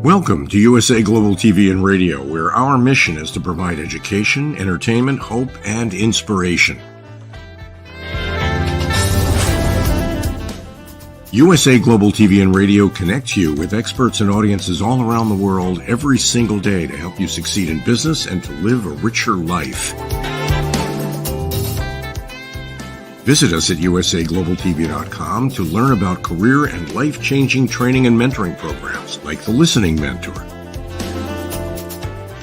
Welcome to USA Global TV and Radio, where our mission is to provide education, entertainment, hope, and inspiration. USA Global TV and Radio connects you with experts and audiences all around the world every single day to help you succeed in business and to live a richer life. Visit us at usaglobaltv.com to learn about career and life-changing training and mentoring programs like the Listening Mentor.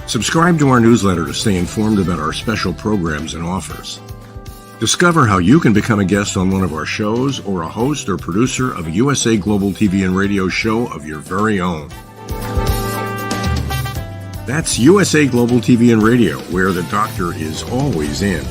Subscribe to our newsletter to stay informed about our special programs and offers. Discover how you can become a guest on one of our shows or a host or producer of a USA Global TV and Radio show of your very own. That's USA Global TV and Radio, where the doctor is always in.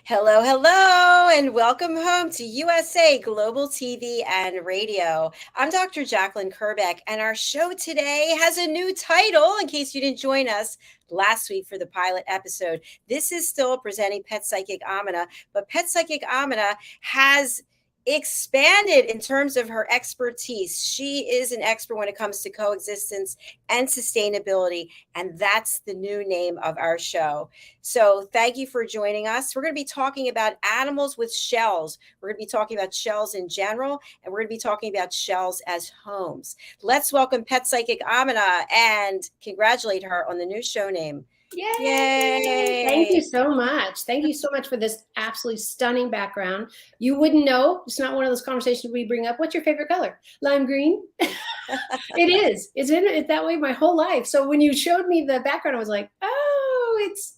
Hello, hello, and welcome home to USA Global TV and Radio. I'm Dr. JACALYN Kerbeck, and our show today has a new title, in case you didn't join us last week for the pilot episode. This is still presenting Pet Psychic Aminah, but Pet Psychic Aminah has expanded in terms of her expertise. She is an expert when it comes to coexistence and sustainability, and that's the new name of our show. So thank you for joining us. We're going to be talking about animals with shells. We're going to be talking about shells in general, and we're going to be talking about shells as homes. Let's welcome Pet Psychic Aminah and congratulate her on the new show name. Yay! Yay! Thank you so much. Thank you so much for this absolutely stunning background. You wouldn't know. It's not one of those conversations we bring up. What's your favorite color? Lime green? It is. It's in it that way my whole life. So when you showed me the background, I was like, oh, it's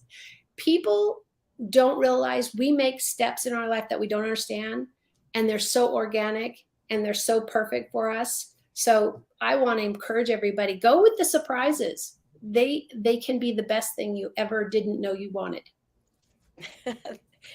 people don't realize we make steps in our life that we don't understand. And they're so organic and they're so perfect for us. So I want to encourage everybody, go with the surprises. They can be the best thing you ever didn't know you wanted.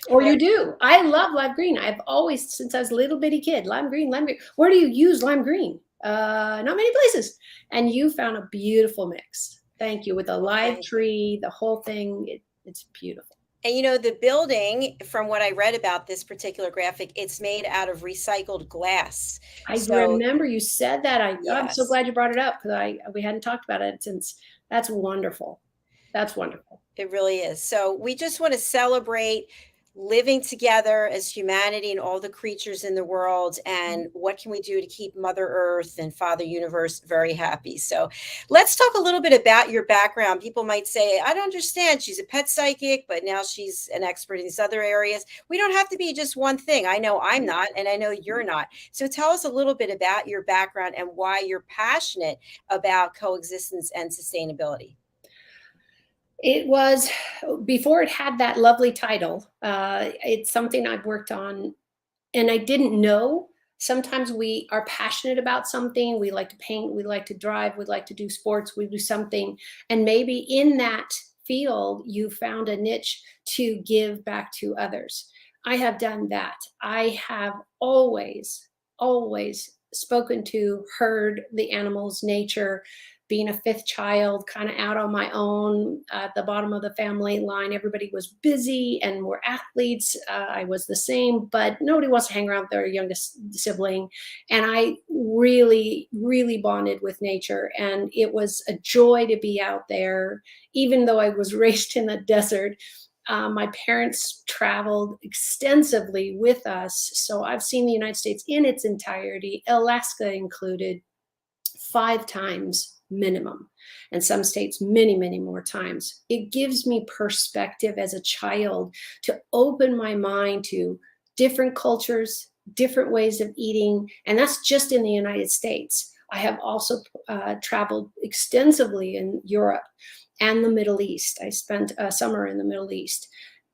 Or you do. I love lime green. I've always, since I was a little bitty kid, lime green, lime green. Where do you use lime green? Not many places. And you found a beautiful mix. Thank you. With a live tree, the whole thing, it's beautiful. And you know, the building, from what I read about this particular graphic, it's made out of recycled glass. I remember you said that. I'm so glad you brought it up because we hadn't talked about it since. That's wonderful. That's wonderful. It really is. So we just want to celebrate living together as humanity and all the creatures in the world. And what can we do to keep Mother Earth and Father Universe very happy? So let's talk a little bit about your background. People might say, I don't understand. She's a pet psychic, but now she's an expert in these other areas. We don't have to be just one thing. I know I'm not, and I know you're not. So tell us a little bit about your background and why you're passionate about coexistence and sustainability. It was before it had that lovely title. It's something I've worked on and I didn't know. Sometimes we are passionate about something. We like to paint, we like to drive, we like to do sports, we do something. And maybe in that field, you found a niche to give back to others. I have done that. I have always spoken to, heard the animals, nature. Being a fifth child, kind of out on my own at the bottom of the family line, everybody was busy and were athletes. I was the same, but nobody wants to hang around with their youngest sibling. And I really, really bonded with nature. And it was a joy to be out there, even though I was raised in the desert. My parents traveled extensively with us. So I've seen the United States in its entirety, Alaska included, 5 times minimum, and some states many, many more times. It gives me perspective as a child to open my mind to different cultures, different ways of eating, and that's just in the United States. I have also traveled extensively in Europe and the Middle East. I spent a summer in the Middle East.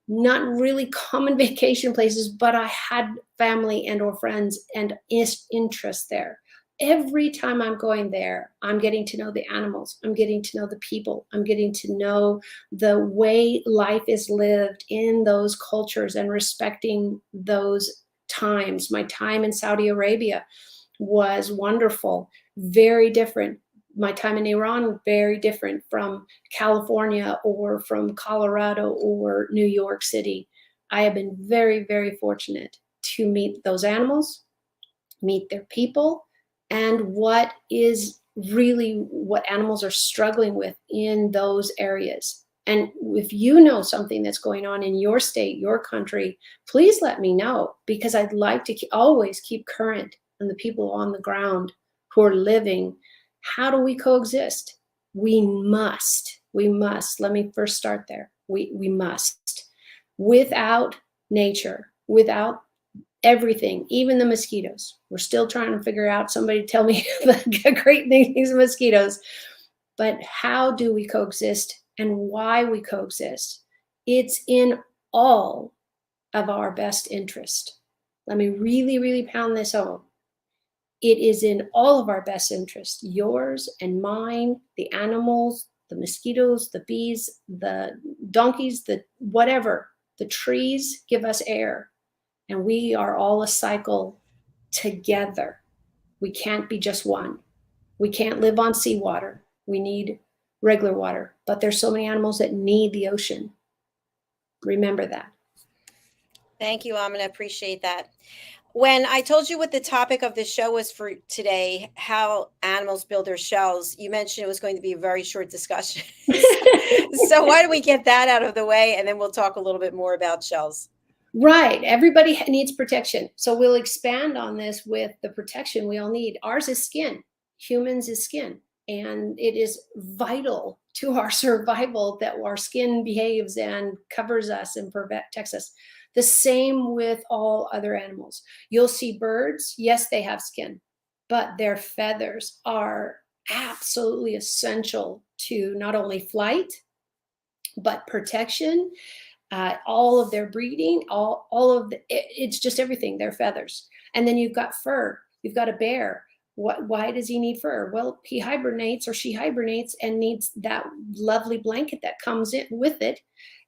Not really common vacation places, but I had family and or friends and interest there. Every time I'm going there, I'm getting to know the animals. I'm getting to know the people. I'm getting to know the way life is lived in those cultures and respecting those times. My time in Saudi Arabia was wonderful, very different. My time in Iran, very different from California or from Colorado or New York City. I have been very, very fortunate to meet those animals, meet their people, and what animals are struggling with in those areas. And if you know something that's going on in your state, your country, please let me know, because I'd like to always keep current on the people on the ground who are living. How do we coexist? We must. Let me first start there. We must. Without nature, without everything, even the mosquitoes. We're still trying to figure out, somebody tell me the great things of mosquitoes. But how do we coexist and why we coexist? It's in all of our best interest. Let me really, really pound this home. It is in all of our best interest, yours and mine, the animals, the mosquitoes, the bees, the donkeys, the whatever. The trees give us air, and we are all a cycle together. We can't be just one. We can't live on seawater. We need regular water, but there's so many animals that need the ocean. Remember that. Thank you, Aminah. Appreciate that. When I told you what the topic of the show was for today, how animals build their shells, you mentioned it was going to be a very short discussion. So why don't we get that out of the way, and then we'll talk a little bit more about shells. Right. Everybody needs protection. So we'll expand on this with the protection we all need. Ours is skin. Humans is skin. And it is vital to our survival that our skin behaves and covers us and protects us. The same with all other animals. You'll see birds. Yes, they have skin, but their feathers are absolutely essential to not only flight, but protection. All of their breeding, it's just everything, their feathers. And then you've got fur. You've got a bear. Why does he need fur? Well, he hibernates, or she hibernates, and needs that lovely blanket that comes in with it.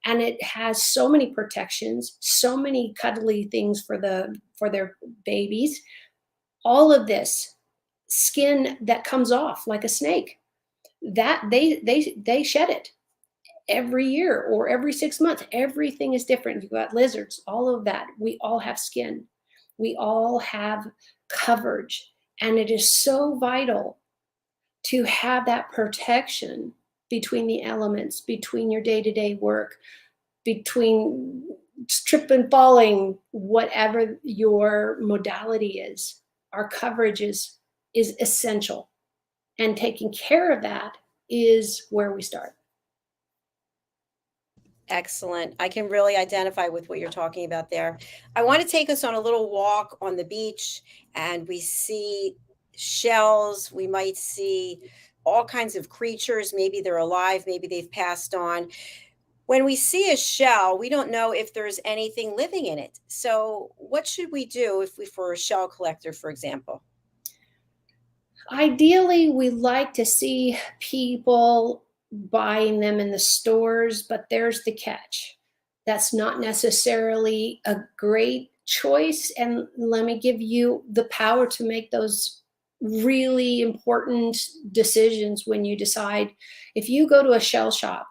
And it has so many protections, so many cuddly things for their babies. All of this skin that comes off like a snake, that they shed it every year or every 6 months. Everything is different. You've got lizards, all of that. We all have skin. We all have coverage. And it is so vital to have that protection between the elements, between your day-to-day work, between trip and falling, whatever your modality is. Our coverage is essential. And taking care of that is where we start. Excellent. I can really identify with what you're talking about there. I want to take us on a little walk on the beach, and we see shells. We might see all kinds of creatures. Maybe they're alive, maybe they've passed on. When we see a shell, we don't know if there's anything living in it. So what should we do for a shell collector, for example? Ideally, we like to see people buying them in the stores, but there's the catch. That's not necessarily a great choice. And let me give you the power to make those really important decisions when you decide. If you go to a shell shop,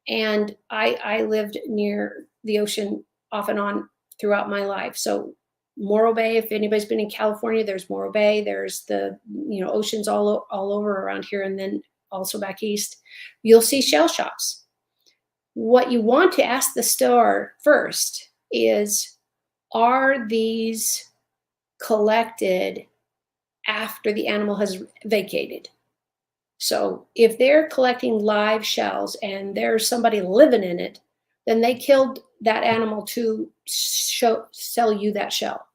and I lived near the ocean off and on throughout my life. So Morro Bay, if anybody's been in California, there's Morro Bay, there's the oceans all over around here, and then also back east, you'll see shell shops. What you want to ask the store first is, are these collected after the animal has vacated? So if they're collecting live shells and there's somebody living in it, then they killed that animal to sell you that shell.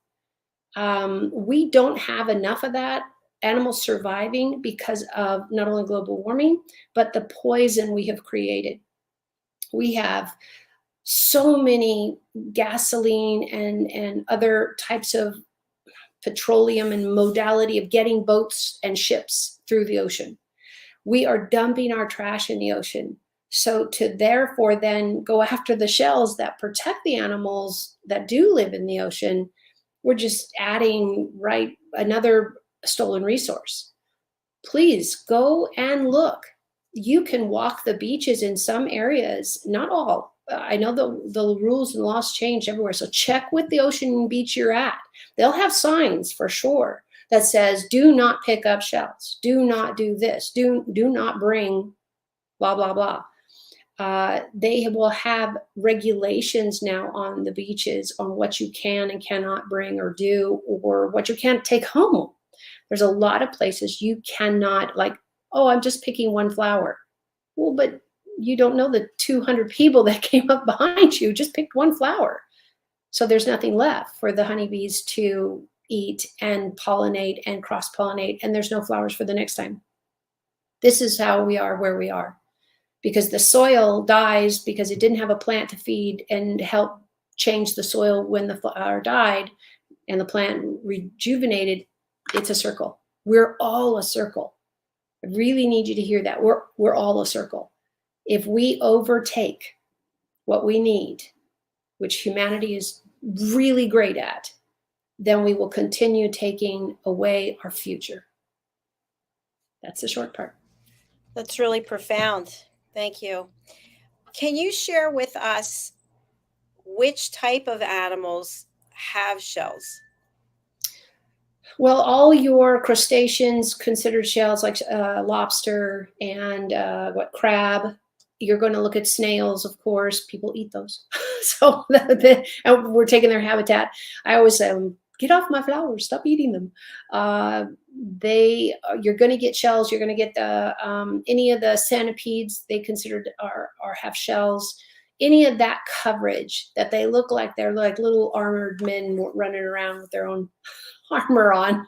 We don't have enough of that animals surviving because of not only global warming, but the poison we have created. We have so many gasoline and other types of petroleum and modality of getting boats and ships through the ocean. We are dumping our trash in the ocean. So to therefore then go after the shells that protect the animals that do live in the ocean, we're just adding another stolen resource. please go and look. You can walk the beaches in some areas, not all. I know the rules and laws change everywhere. So check with the ocean beach you're at. They'll have signs for sure that says, do not pick up shells. Do not do this. Do not bring blah, blah, blah. They will have regulations now on the beaches on what you can and cannot bring or do, or what you can't take home. There's a lot of places you cannot, like, oh, I'm just picking one flower. Well, but you don't know the 200 people that came up behind you just picked one flower. So there's nothing left for the honeybees to eat and pollinate and cross-pollinate, and there's no flowers for the next time. This is how we are where we are. Because the soil dies because it didn't have a plant to feed and help change the soil when the flower died and the plant rejuvenated. It's a circle. We're all a circle. I really need you to hear that. We're all a circle. If we overtake what we need, which humanity is really great at, then we will continue taking away our future. That's the short part. That's really profound. Thank you. Can you share with us which type of animals have shells? Well, all your crustaceans considered shells, like lobster and crab. You're going to look at snails, of course. People eat those. So we're taking their habitat. I always say, get off my flowers. Stop eating them. You're going to get shells. You're going to get any of the centipedes they considered are have shells. Any of that coverage that they look like they're like little armored men running around with their own armor on,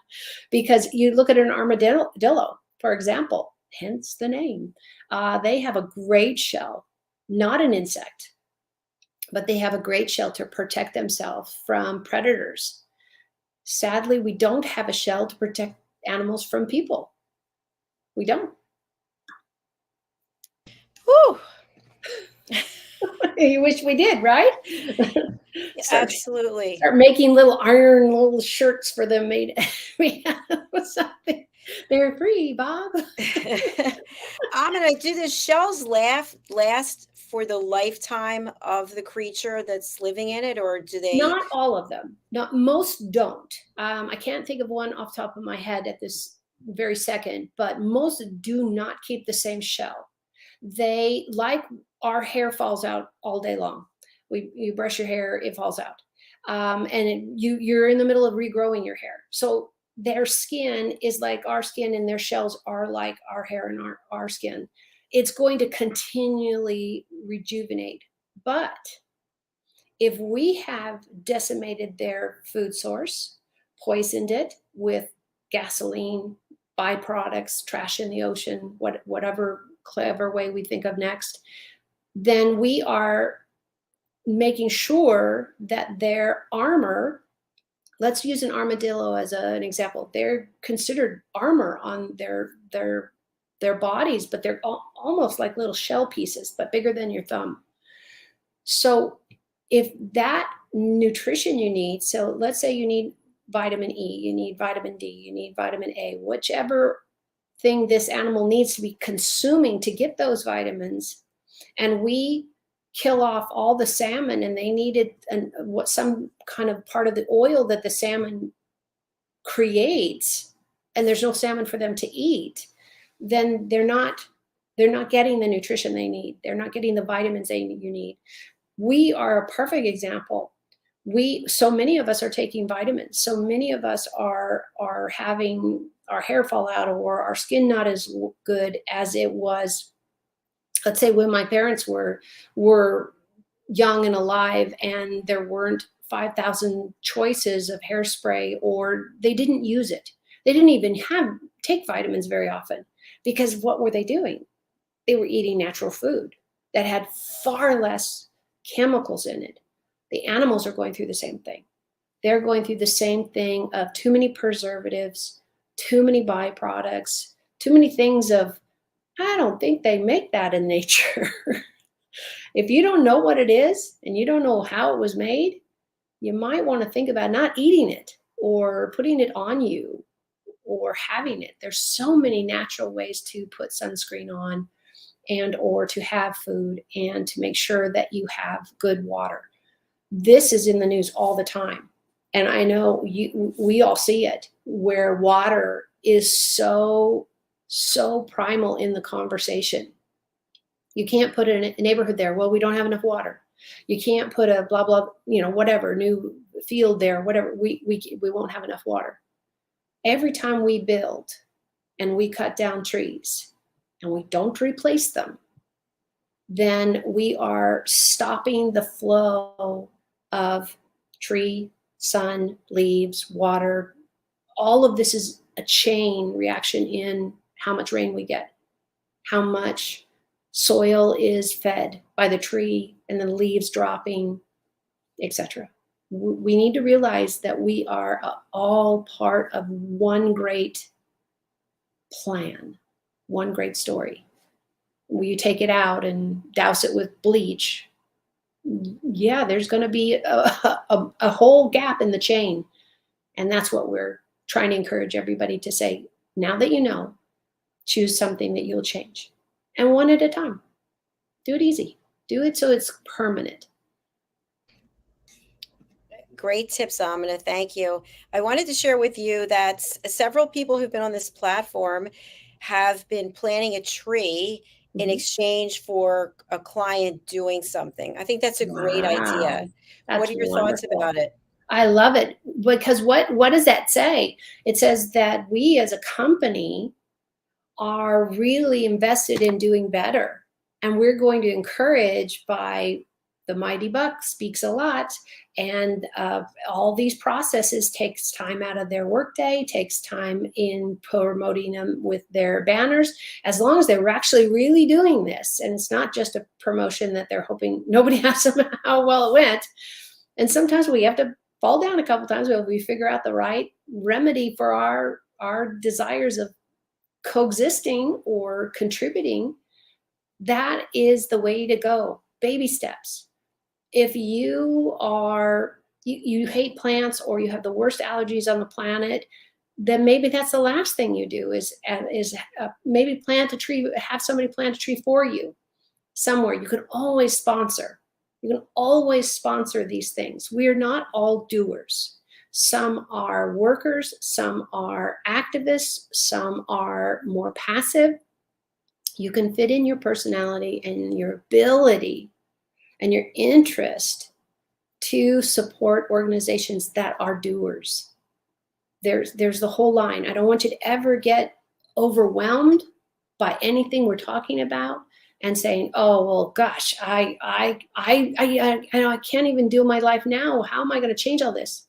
because you look at an armadillo, for example, hence the name. They have a great shell, not an insect, but they have a great shell to protect themselves from predators. Sadly, we don't have a shell to protect animals from people. We don't. Whew. You wish we did, right? Absolutely. Start making little iron little shirts for them made with something. They're free, Bob. Aminah, do the shells last for the lifetime of the creature that's living in it, or do they? Not all of them. Most don't. I can't think of one off the top of my head at this very second, but most do not keep the same shell. They, like our hair, falls out all day long. You brush your hair, it falls out. You're in the middle of regrowing your hair. So their skin is like our skin, and their shells are like our hair and our skin. It's going to continually rejuvenate. But if we have decimated their food source, poisoned it with gasoline, byproducts, trash in the ocean, whatever clever way we think of next, then we are making sure that their armor, let's use an armadillo as an example. They're considered armor on their bodies, but they're almost like little shell pieces, but bigger than your thumb. So if that nutrition you need, so let's say you need vitamin E, you need vitamin D, you need vitamin A, whichever thing this animal needs to be consuming to get those vitamins, and we kill off all the salmon, and they needed some kind of part of the oil that the salmon creates, and there's no salmon for them to eat, then they're not getting the nutrition they need. They're not getting the vitamins you need. We are a perfect example. So many of us are taking vitamins. So many of us are having our hair fall out, or our skin not as good as it was, let's say, when my parents were young and alive, and there weren't 5,000 choices of hairspray, or they didn't use it. They didn't even take vitamins very often, because what were they doing? They were eating natural food that had far less chemicals in it. The animals are going through the same thing. They're going through the same thing of too many preservatives, too many byproducts, too many things of, I don't think they make that in nature. If you don't know what it is and you don't know how it was made, you might want to think about not eating it or putting it on you. or having it. There's so many natural ways to put sunscreen on and or to have food and to make sure that you have good water. This is in the news all the time. And I know we all see it, where water is so primal in the conversation. You can't put a neighborhood there. Well, we don't have enough water. You can't put a blah, blah, whatever, new field there, whatever. We won't have enough water. Every time we build and we cut down trees and we don't replace them, then we are stopping the flow of tree, sun, leaves, water. All of this is a chain reaction in how much rain we get, how much soil is fed by the tree and the leaves dropping, etc. We need to realize that we are all part of one great plan, one great story. When you take it out and douse it with bleach, yeah, there's going to be a whole gap in the chain. And that's what we're trying to encourage everybody to say. Now that you know, choose something that you'll change. And one at a time. Do it easy. Do it so it's permanent. Great tips, Aminah. Thank you. I wanted to share with you that several people who've been on this platform have been planting a tree in exchange for a client doing something. I think that's a great idea. What are your thoughts about it? I love it, because what does that say? It says that we as a company are really invested in doing better, and we're going to encourage by the mighty buck speaks a lot, and all these processes takes time out of their workday, takes time in promoting them with their banners, as long as they're actually really doing this. And it's not just a promotion that they're hoping nobody asks them how well it went. And sometimes we have to fall down a couple times while we figure out the right remedy for our desires of coexisting or contributing. That is the way to go. Baby steps. If you are, you hate plants or you have the worst allergies on the planet, then maybe that's the last thing you do is maybe plant a tree, have somebody plant a tree for you somewhere. You can always sponsor. You can always sponsor these things. We are not all doers. Some are workers, some are activists, some are more passive. You can fit in your personality and your ability and your interest to support organizations that are doers. There's the whole line. I don't want you to ever get overwhelmed by anything we're talking about and saying, oh, well, gosh, I can't even do my life now. How am I going to change all this?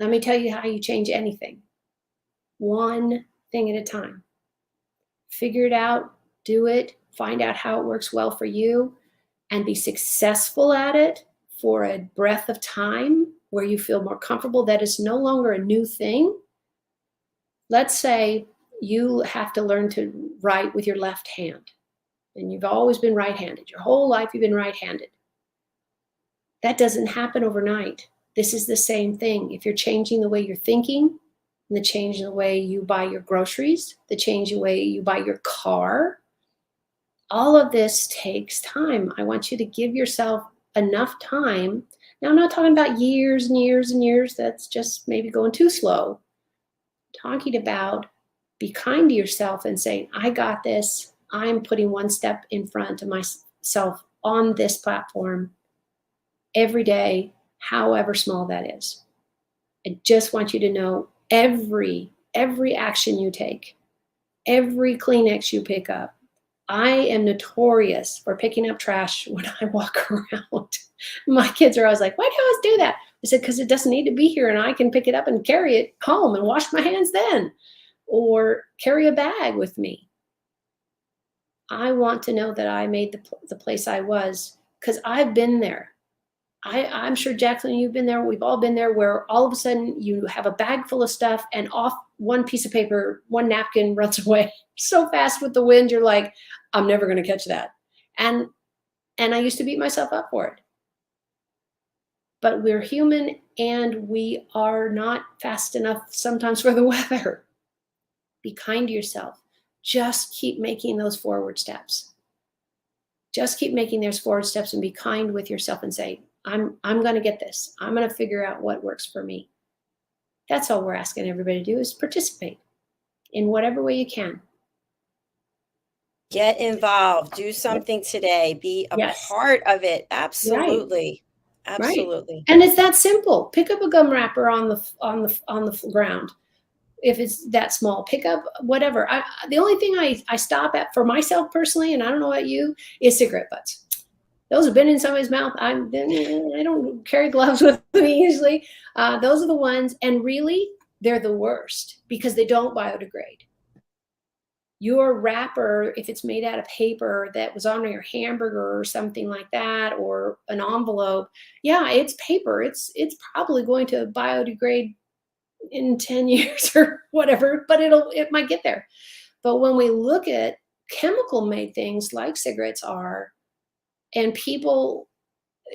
Let me tell you how you change anything. One thing at a time. Figure it out, do it, find out how it works well for you, and be successful at it for a breadth of time where you feel more comfortable that it's no longer a new thing. Let's say you have to learn to write with your left hand, and you've always been right-handed. Your whole life you've been right-handed. That doesn't happen overnight. This is the same thing. If you're changing the way you're thinking, and the change in the way you buy your groceries, the change in the way you buy your car, all of this takes time. I want you to give yourself enough time. Now, I'm not talking about years and years and years. That's just maybe going too slow. I'm talking about be kind to yourself and saying, I got this. I'm putting one step in front of myself on this platform every day, however small that is. I just want you to know every action you take, every Kleenex you pick up. I am notorious for picking up trash when I walk around. My kids are always like, why do you always do that? I said, because it doesn't need to be here and I can pick it up and carry it home and wash my hands then, or carry a bag with me. I want to know that I made the place I was, because I've been there. I'm sure, Jacalyn, you've been there. We've all been there, where all of a sudden you have a bag full of stuff and off one piece of paper, one napkin runs away so fast with the wind. You're like, I'm never going to catch that. And I used to beat myself up for it. But we're human and we are not fast enough sometimes for the weather. Be kind to yourself. Just keep making those forward steps. Just keep making those forward steps and be kind with yourself and say, I'm going to get this. I'm going to figure out what works for me. That's all we're asking everybody to do, is participate in whatever way you can. Get involved. Do something today. Be a part of it. Absolutely. Right. Absolutely. Right. And it's that simple. Pick up a gum wrapper on the ground. If it's that small, pick up whatever. The only thing I stop at for myself personally, and I don't know about you, is cigarette butts. Those have been in somebody's mouth. I don't carry gloves with me usually. Those are the ones, and really, they're the worst because they don't biodegrade. Your wrapper, if it's made out of paper that was on your hamburger or something like that, or an envelope, yeah, it's paper. It's probably going to biodegrade in 10 years or whatever, but it might get there. But when we look at chemical made things like cigarettes are, and people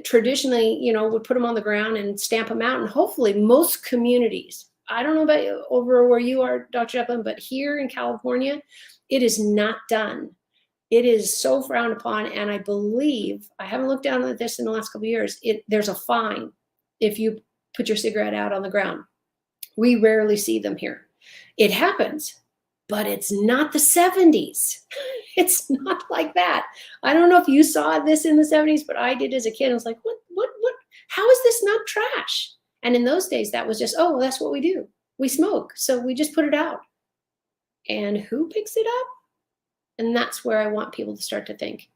traditionally, would put them on the ground and stamp them out, and hopefully most communities, I don't know about you, over where you are, Dr. Jacalyn, but here in California, it is not done. It is so frowned upon. And I believe, I haven't looked down at this in the last couple of years, there's a fine if you put your cigarette out on the ground. We rarely see them here. It happens, but it's not the 70s. It's not like that. I don't know if you saw this in the 70s, but I did as a kid. I was like, what, how is this not trash? And in those days, that was just, oh, that's what we do. We smoke, so we just put it out. And who picks it up? And that's where I want people to start to think.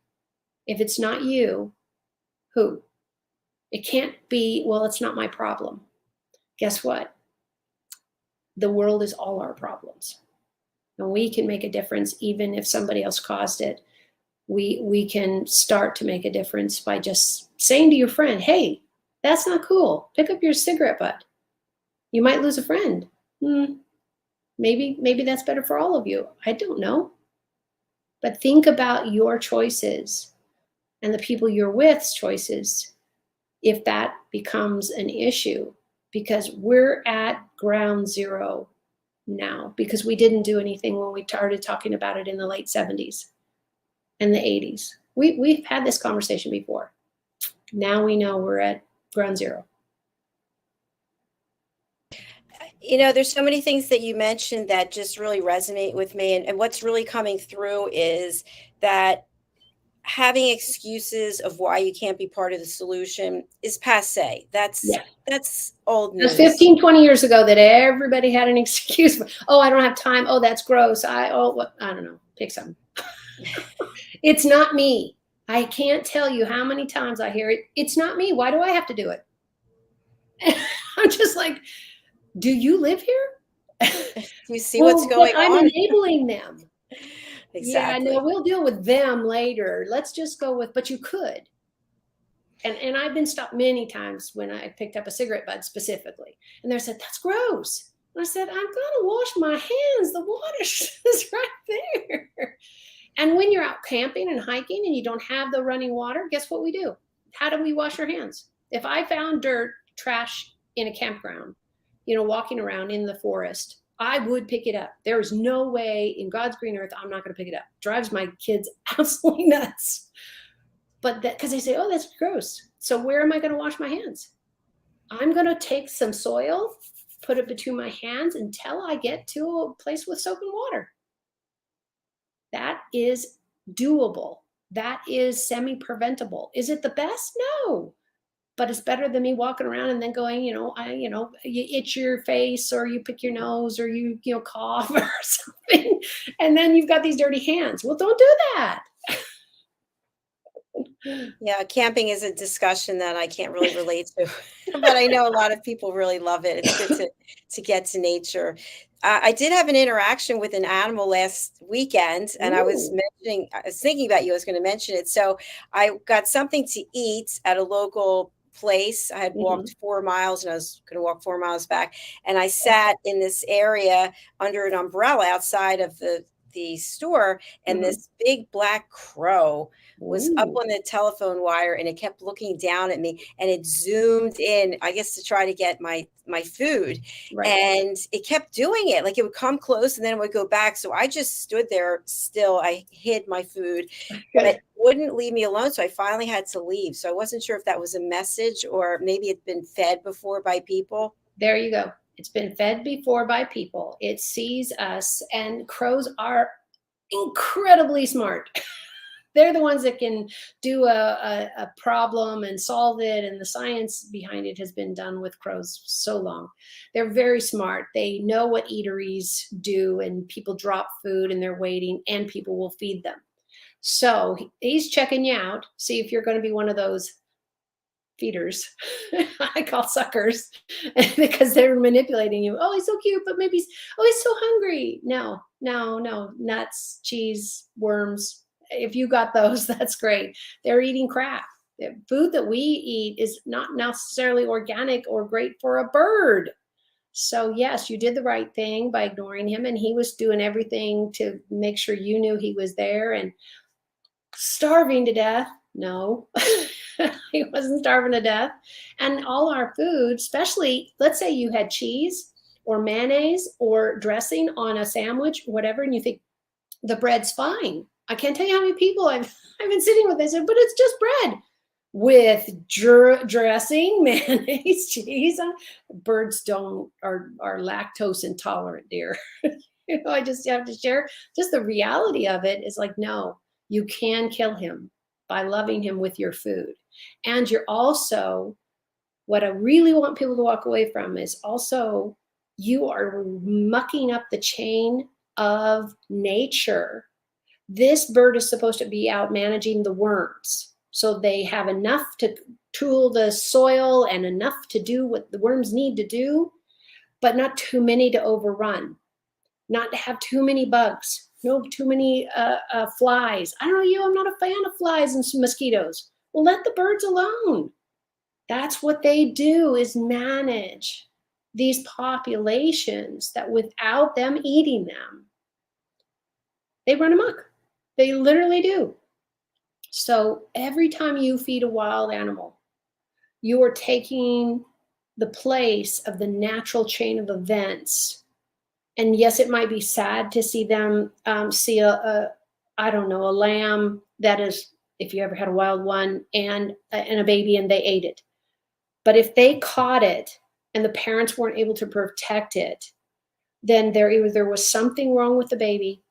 If it's not you, who? It can't be, well, it's not my problem. Guess what? The world is all our problems. And we can make a difference even if somebody else caused it. We can start to make a difference by just saying to your friend, hey, that's not cool. Pick up your cigarette butt. You might lose a friend. Maybe that's better for all of you. I don't know. But think about your choices and the people you're with's choices if that becomes an issue, because we're at ground zero now because we didn't do anything when we started talking about it in the late 70s and the 80s. We've had this conversation before. Now we know we're at ground zero. There's so many things that you mentioned that just really resonate with me. And what's really coming through is that having excuses of why you can't be part of the solution is passé. That's old news. It was 15, 20 years ago that everybody had an excuse for, oh, I don't have time. Oh, that's gross. I don't know. Pick something. It's not me. I can't tell you how many times I hear it. It's not me. Why do I have to do it? I'm just like, do you live here? You see what's going on? I'm enabling them. Exactly. Yeah, no, we'll deal with them later. Let's just go with, but you could. And I've been stopped many times when I picked up a cigarette butt specifically. And they said, that's gross. And I said, I'm going to wash my hands. The water is right there. And when you're out camping and hiking and you don't have the running water, guess what we do? How do we wash our hands? If I found dirt, trash in a campground, walking around in the forest, I would pick it up. There is no way in God's green earth I'm not going to pick it up. Drives my kids absolutely nuts. But because they say, oh, that's gross. So where am I going to wash my hands? I'm going to take some soil, put it between my hands until I get to a place with soap and water. That is doable. That is semi-preventable. Is it the best? No. But it's better than me walking around and then going, you itch your face or you pick your nose or you cough or something. And then you've got these dirty hands. Well, don't do that. Yeah, camping is a discussion that I can't really relate to, but I know a lot of people really love it. It's good to get to nature. I did have an interaction with an animal last weekend, and I was thinking about you. I was going to mention it. So I got something to eat at a local place. I had walked 4 miles and I was going to walk 4 miles back. And I sat in this area under an umbrella outside of the the store, and Mhm. this big black crow was up Ooh, on the telephone wire, and it kept looking down at me, and it zoomed in, I guess, to try to get my food. right. And it kept doing it. Like, it would come close and then it would go back. So I just stood there still. I hid my food, but Good. it wouldn't leave me alone. So I finally had to leave. So I wasn't sure if that was a message or maybe it's been fed before by people. There you go. It's been fed before by people. It sees us, and crows are incredibly smart. They're the ones that can do a problem and solve it. And the science behind it has been done with crows so long. They're very smart. They know what eateries do, and people drop food and they're waiting, and people will feed them. So he's checking you out, see if you're going to be one of those feeders. I call suckers because they're manipulating you. Oh, he's so cute, but maybe oh, he's so hungry. No, no, no, nuts, cheese, worms. If you got those, that's great. They're eating crap. The food that we eat is not necessarily organic or great for a bird. So yes, you did the right thing by ignoring him, and he was doing everything to make sure you knew he was there. And starving to death? No, he wasn't starving to death. And all our food, especially, let's say you had cheese or mayonnaise or dressing on a sandwich, whatever, and you think the bread's fine. I can't tell you how many people I've been sitting with. They said, but it's just bread with dressing, mayonnaise, cheese. Birds are lactose intolerant, dear. I just have to share just the reality of it is like, no, you can kill him by loving him with your food. And you're also, what I really want people to walk away from is also, you are mucking up the chain of nature. This bird is supposed to be out managing the worms. So they have enough to tool the soil and enough to do what the worms need to do, but not too many to overrun, not to have too many bugs, no too many flies. I don't know you, I'm not a fan of flies and mosquitoes. Well, let the birds alone. That's what they do, is manage these populations that without them eating them, they run amok. They literally do. So every time you feed a wild animal, you are taking the place of the natural chain of events. And yes, it might be sad to see them see I don't know, a lamb that is, if you ever had a wild one, and a baby, and they ate it. But if they caught it and the parents weren't able to protect it, then there was something wrong with the baby,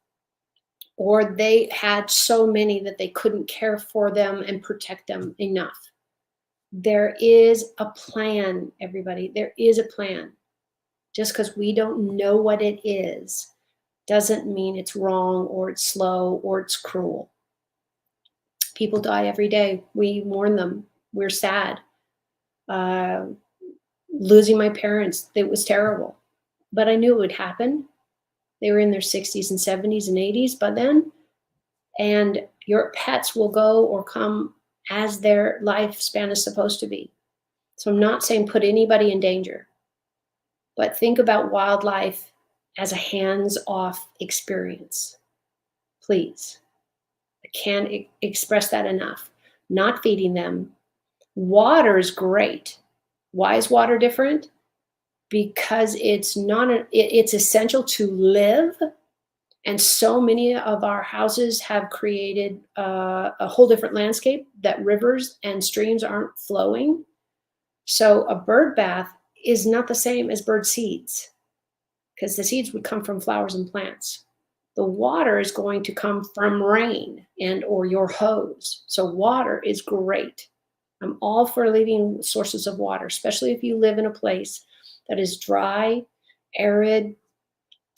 or they had so many that they couldn't care for them and protect them enough. There is a plan, everybody. There is a plan. Just because we don't know what it is doesn't mean it's wrong or it's slow or it's cruel. People die every day. We mourn them. We're sad. Losing my parents, it was terrible. But I knew it would happen. They were in their 60s and 70s and 80s by then. And your pets will go or come as their lifespan is supposed to be. So I'm not saying put anybody in danger, but think about wildlife as a hands-off experience. Please. I can't express that enough. Not feeding them. Water is great. Why is water different? Because it's essential to live. And so many of our houses have created a whole different landscape that rivers and streams aren't flowing. So a bird bath is not the same as bird seeds, because the seeds would come from flowers and plants. The water is going to come from rain and or your hose. So water is great. I'm all for leaving sources of water, especially if you live in a place that is dry, arid,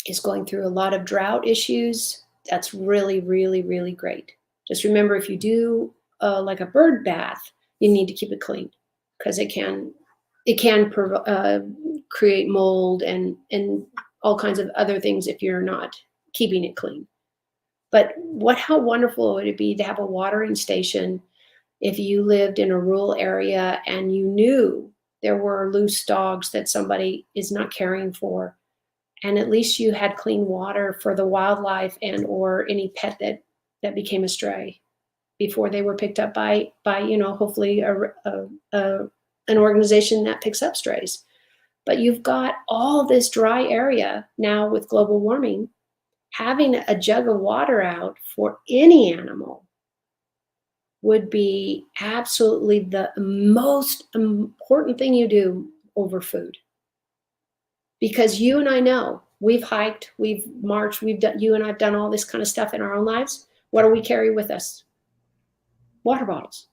is going through a lot of drought issues. That's really, really, really great. Just remember, if you do like a bird bath, you need to keep it clean, because it can create mold and all kinds of other things if you're not keeping it clean. But how wonderful would it be to have a watering station if you lived in a rural area and you knew there were loose dogs that somebody is not caring for, and at least you had clean water for the wildlife and or any pet that became a stray before they were picked up by hopefully an organization that picks up strays. But you've got all this dry area now with global warming. Having a jug of water out for any animal would be absolutely the most important thing you do over food. Because you and I know, we've hiked, we've marched, you and I've done all this kind of stuff in our own lives. What do we carry with us? Water bottles.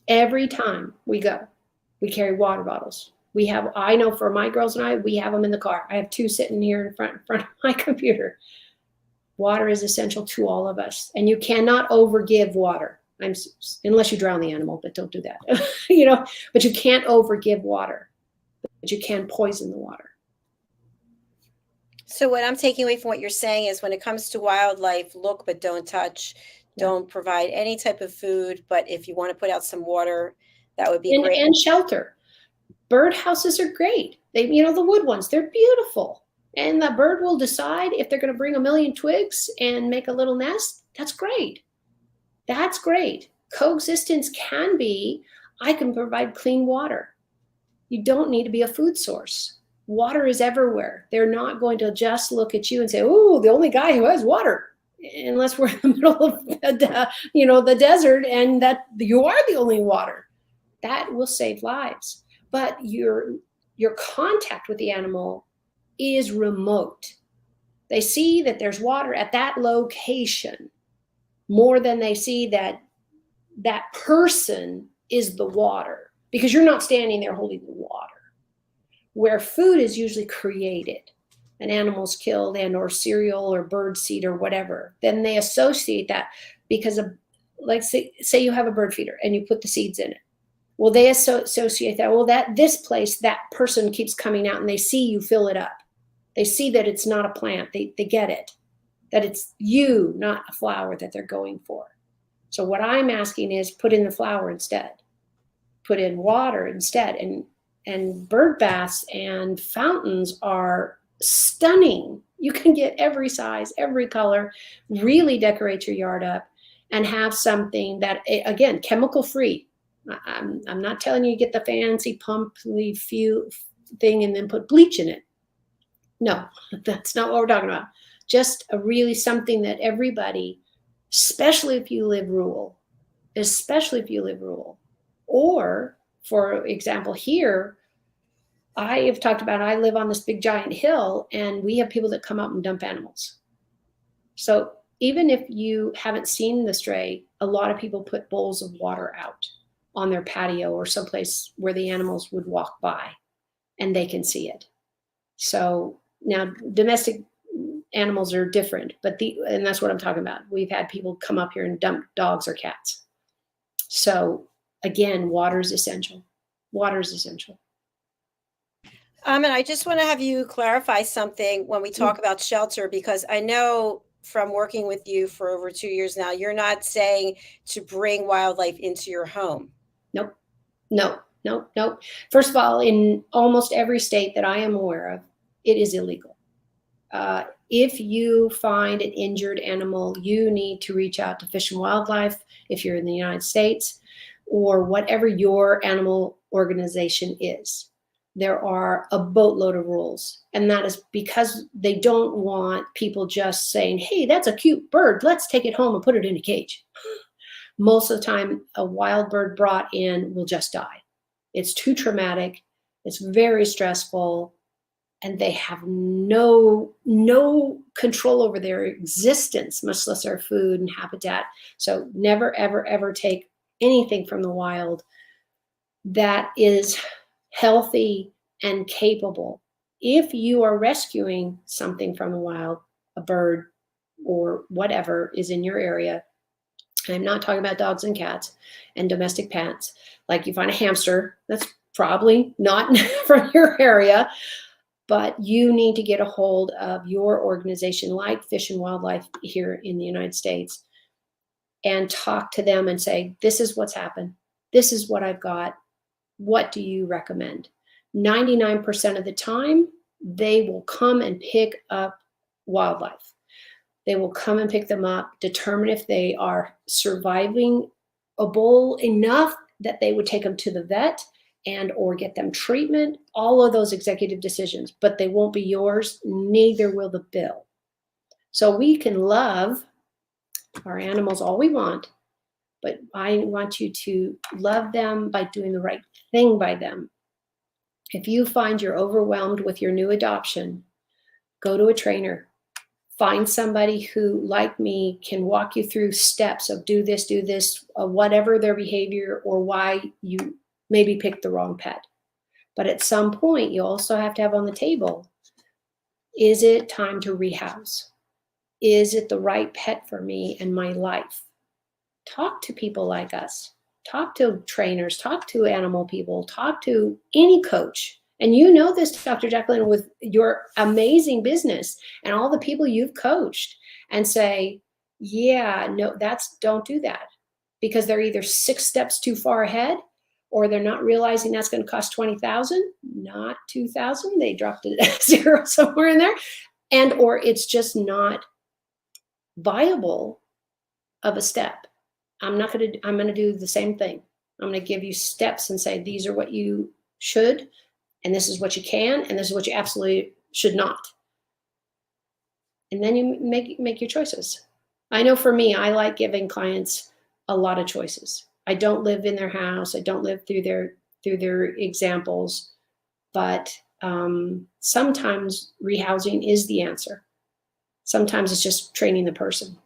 Every time we go, we carry water bottles. I know for my girls and I, we have them in the car. I have 2 sitting here in front of my computer. Water is essential to all of us. And you cannot overgive water. Unless you drown the animal, but don't do that. But you can't overgive water. But you can poison the water. So what I'm taking away from what you're saying is when it comes to wildlife, look but don't touch. Yeah. Don't provide any type of food. But if you want to put out some water, that would be great. And shelter. Bird houses are great. The wood ones, they're beautiful. And the bird will decide if they're going to bring 1,000,000 twigs and make a little nest. That's great. That's great. Coexistence can be, I can provide clean water. You don't need to be a food source. Water is everywhere. They're not going to just look at you and say, oh, the only guy who has water. Unless we're in the middle of the desert and that you are the only water. That will save lives. But your contact with the animal is remote. They see that there's water at that location more than they see that person is the water, because you're not standing there holding the water. Where food is usually created, an animal's killed and or cereal or bird seed or whatever, then they associate that because of, like say you have a bird feeder and you put the seeds in it. Well, they associate that, this place, that person keeps coming out and they see you fill it up. They see that it's not a plant. They get it, that it's you, not a flower that they're going for. So what I'm asking is put in the flower instead. Put in water instead. And bird baths and fountains are stunning. You can get every size, every color, really decorate your yard up and have something that, again, chemical free. I'm not telling you get the fancy pumply thing and then put bleach in it. No, that's not what we're talking about. Just something that everybody, especially if you live rural, or for example, here, I have talked about, I live on this big giant hill and we have people that come up and dump animals. So even if you haven't seen the stray, a lot of people put bowls of water out on their patio or someplace where the animals would walk by and they can see it. So now domestic animals are different, and that's what I'm talking about. We've had people come up here and dump dogs or cats. So again, water is essential. Water is essential. And I just want to have you clarify something when we talk about shelter, because I know from working with you for over 2 years now, you're not saying to bring wildlife into your home. Nope. First of all, in almost every state that I am aware of, it is illegal. If you find an injured animal, you need to reach out to Fish and Wildlife if you're in the United States, or whatever your animal organization is. There are a boatload of rules, and that is because they don't want people just saying, hey, that's a cute bird, let's take it home and put it in a cage. Most of the time, a wild bird brought in will just die. It's too traumatic, it's very stressful, and they have no control over their existence, much less their food and habitat. So never, ever, ever take anything from the wild that is healthy and capable. If you are rescuing something from the wild, a bird or whatever is in your area, I'm not talking about dogs and cats and domestic pets. Like you find a hamster, that's probably not from your area, but you need to get a hold of your organization like Fish and Wildlife here in the United States and talk to them and say, this is what's happened. This is what I've got. What do you recommend? 99% of the time, they will come and pick up wildlife. They will come and pick them up, determine if they are surviving a bull enough that they would take them to the vet and or get them treatment, all of those executive decisions, but they won't be yours, neither will the bill. So we can love our animals all we want, but I want you to love them by doing the right thing by them. If you find you're overwhelmed with your new adoption, go to a trainer. Find somebody who, like me, can walk you through steps of do this, whatever their behavior or why you maybe picked the wrong pet. But at some point, you also have to have on the table, is it time to rehouse? Is it the right pet for me and my life? Talk to people like us. Talk to trainers, talk to animal people, talk to any coach. And you know this, Dr. Jacalyn, with your amazing business and all the people you've coached, and say, yeah, no, don't do that, because they're either 6 steps too far ahead, or they're not realizing that's going to cost $20,000, not $2,000. They dropped it at zero somewhere in there, and or it's just not viable of a step. I'm going to do the same thing. I'm going to give you steps and say, these are what you should, and this is what you can, and this is what you absolutely should not. And then you make your choices. I know for me, I like giving clients a lot of choices. I don't live in their house. I don't live through their examples, but sometimes rehousing is the answer. Sometimes it's just training the person.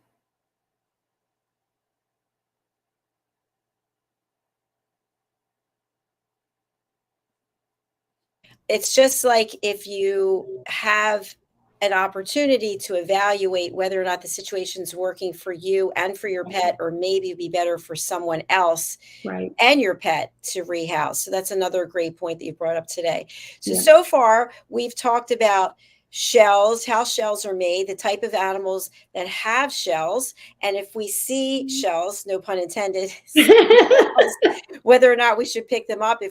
It's just like if you have an opportunity to evaluate whether or not the situation's working for you and for your pet, or maybe it'd be better for someone else, right, and your pet to rehouse. So that's another great point that you brought up today. So, yeah. So far we've talked about shells, how shells are made, the type of animals that have shells. And if we see shells, no pun intended, whether or not we should pick them up,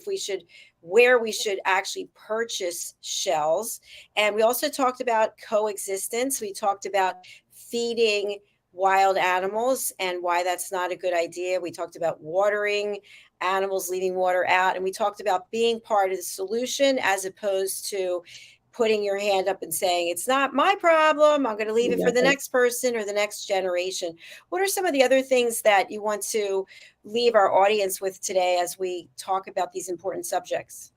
where we should actually purchase shells. And we also talked about coexistence. We talked about feeding wild animals and why that's not a good idea. We talked about watering animals, leaving water out. And we talked about being part of the solution as opposed to putting your hand up and saying, it's not my problem, I'm going to leave it for the next person or the next generation. What are some of the other things that you want to leave our audience with today as we talk about these important subjects?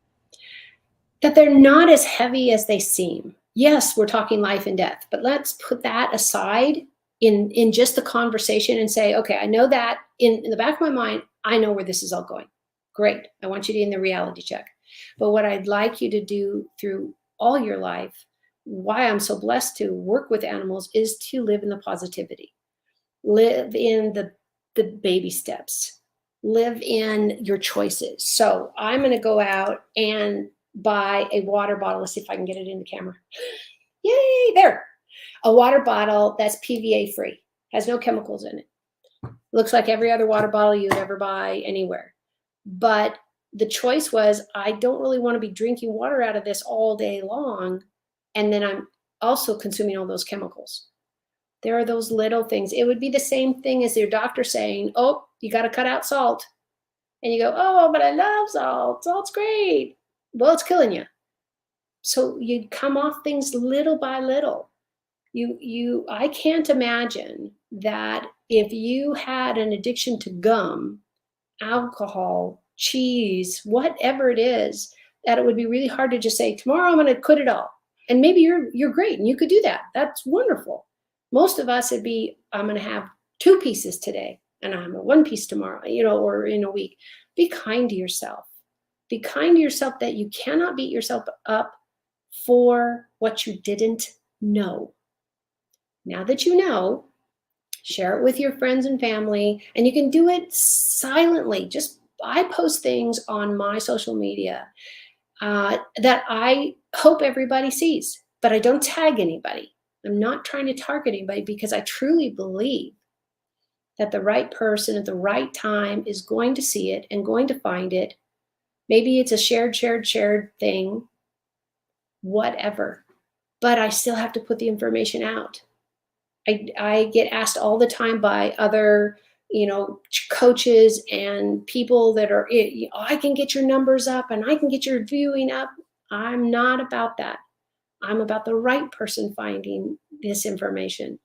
That they're not as heavy as they seem. Yes, we're talking life and death, but let's put that aside in just the conversation and say, okay, I know that in the back of my mind, I know where this is all going. Great. I want you to do the reality check. But what I'd like you to do through all your life, why I'm so blessed to work with animals, is to live in the positivity, live in the baby steps, live in your choices. So I'm going to go out and buy a water bottle. Let's see if I can get it in the camera. Yay, there. A water bottle that's PVA free, has no chemicals in it. Looks like every other water bottle you'd ever buy anywhere. But the choice was, I don't really want to be drinking water out of this all day long, and then I'm also consuming all those chemicals. There are those little things. It would be the same thing as your doctor saying, oh, you got to cut out salt. And you go, oh, but I love salt. Salt's great. Well, it's killing you. So you come off things little by little. I can't imagine that if you had an addiction to gum, alcohol, cheese, whatever it is, that it would be really hard to just say, tomorrow I'm going to quit it all. And maybe you're great and you could do that. That's wonderful. Most of us, it'd be, I'm going to have 2 pieces today and I'm a 1 piece tomorrow, or in a week. Be kind to yourself. Be kind to yourself, that you cannot beat yourself up for what you didn't know. Now that you know, share it with your friends and family, and you can do it silently. I post things on my social media that I hope everybody sees, but I don't tag anybody. I'm not trying to target anybody, because I truly believe that the right person at the right time is going to see it and going to find it. Maybe it's a shared thing. whatever. But I still have to put the information out. I get asked all the time by other, coaches and people that are, I can get your numbers up and I can get your viewing up. I'm not about that. I'm about the right person finding this information,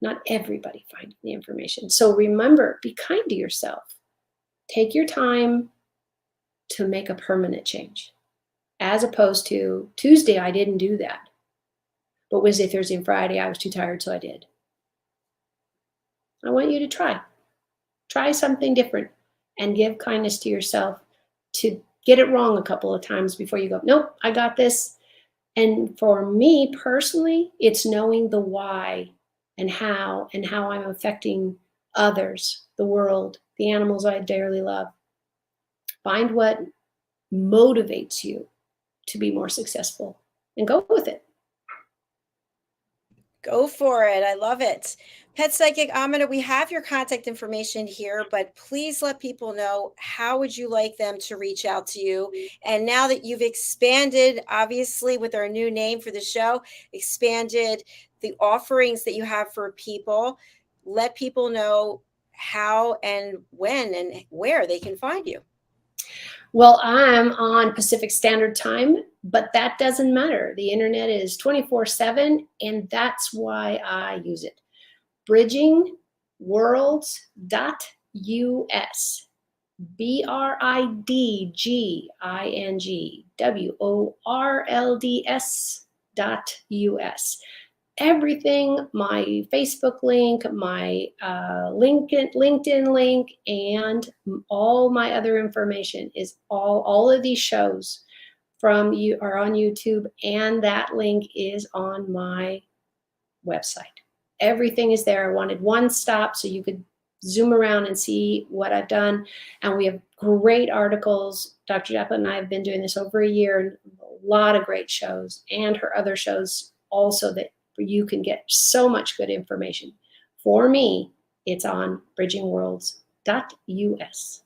not everybody finding the information. So remember, be kind to yourself. Take your time to make a permanent change, as opposed to Tuesday, I didn't do that. But Wednesday, Thursday, and Friday, I was too tired, so I did. I want you to try something different and give kindness to yourself to get it wrong a couple of times before you go, nope, I got this. And for me personally, it's knowing the why and how I'm affecting others, the world, the animals I dearly love. Find what motivates you to be more successful and go with it. Go for it. I love it. Pet Psychic Aminah, we have your contact information here, but please let people know, how would you like them to reach out to you? And now that you've expanded, obviously, with our new name for the show, expanded the offerings that you have for people, let people know how and when and where they can find you. Well, I'm on Pacific Standard Time, but that doesn't matter. The internet is 24/7, and that's why I use it. bridgingworlds.us. bridgingworlds.us. Everything, my Facebook link, my LinkedIn link, and all my other information is all of these shows from you are on YouTube, and that link is on my website. Everything is there. I wanted one stop so you could zoom around and see what I've done. And we have great articles. Dr. Jacalyn and I have been doing this over a year, and a lot of great shows, and her other shows also, that you can get so much good information. For me, it's on bridgingworlds.us.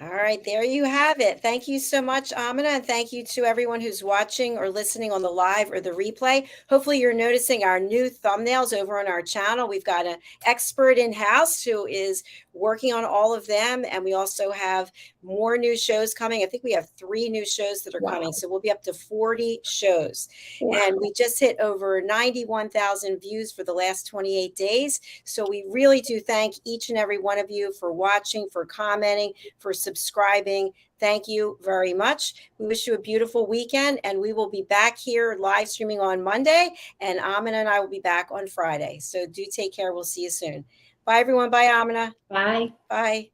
All right, there you have it. Thank you so much, Aminah, and thank you to everyone who's watching or listening on the live or the replay. Hopefully you're noticing our new thumbnails over on our channel. We've got an expert in-house who is working on all of them, and we also have more new shows coming. I think we have 3 new shows that are coming, so we'll be up to 40 shows. Wow. And we just hit over 91,000 views for the last 28 days. So we really do thank each and every one of you for watching, for commenting, for subscribing. Thank you very much. We wish you a beautiful weekend, and we will be back here live streaming on Monday, and Aminah and I will be back on Friday. So do take care. We'll see you soon. Bye, everyone. Bye, Aminah. Bye. Bye.